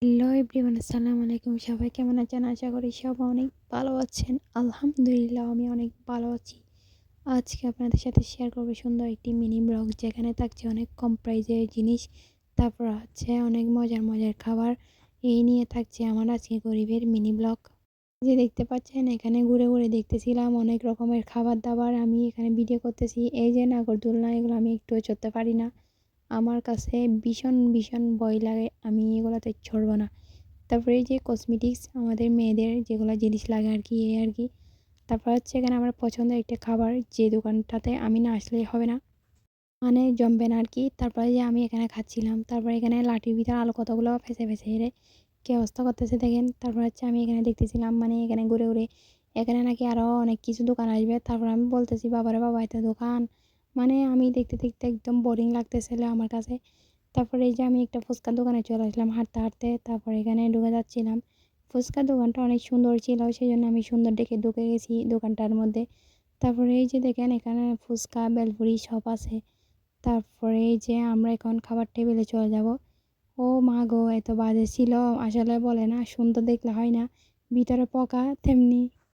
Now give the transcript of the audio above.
Hello everyone, আসসালামু আলাইকুম। সবাই কেমন আছেন? আশা করি সবাই অনেক ভালো আছেন। আলহামদুলিল্লাহ আমি অনেক ভালো আছি। আজকে আপনাদের সাথে শেয়ার করব সুন্দর একটি মিনি ব্লগ, যেখানে থাকছে অনেক কম প্রাইজের জিনিস, তারপর হচ্ছে অনেক মজার মজার খাবার। এই নিয়ে থাকছে আমার আজকে গরিবের মিনি ব্লগ। যে দেখতে পাচ্ছেন, এখানে ঘুরে ঘুরে দেখতেছিলাম অনেক রকমের খাবার দাবার। আমি এখানে ভিডিও করতেছি। এই যে নাগরদোলনা, এগুলো আমি একটুও চড়তে পারি না। আমার কাছে ভীষণ ভীষণ ভয় লাগে, আমি এগুলোতে চড়বো না। তারপরে এই যে কসমেটিক্স, আমাদের মেয়েদের যেগুলো জিনিস লাগে আর কি, এই আর কি। তারপর হচ্ছে এখানে আমার পছন্দের একটা খাবার, যে দোকানটাতে আমি না আসলেই হবে না, মানে জমবে না আর কি। তারপরে যে আমি এখানে খাচ্ছিলাম, তারপরে এখানে লাঠির ভিতরে আলু কতগুলো ফেসে ফেসে হেরে কি অবস্থা করতেছে দেখেন। তারপর হচ্ছে আমি এখানে দেখতেছিলাম, মানে এখানে ঘুরে ঘুরে এখানে নাকি আরও অনেক কিছু দোকান আসবে। তারপর আমি বলতেছি, বাবারে বাবা, এত দোকান! মানে আমি দেখতে দেখতে একদম বোরিং লাগতেছিল আমার কাছে। তারপরে এই যে আমি একটা ফুচকার দোকানে চলে আসলাম হাঁটতে হাঁটতে। তারপরে এখানে ঢুকে যাচ্ছিলাম। ফুচকার দোকানটা অনেক সুন্দর ছিল, সেই জন্য আমি সুন্দর দেখে ঢুকে গেছি দোকানটার মধ্যে। তারপরে এই যে দেখেন, এখানে ফুচকা বেলপুরি সব আছে। তারপরে এই যে আমরা এখন খাবার টেবিলে চলে যাব। ও মা গো, এত বাজে ছিল! আসলে বলে না, সুন্দর দেখলে হয় না, ভিতরে পোকা তেমনি।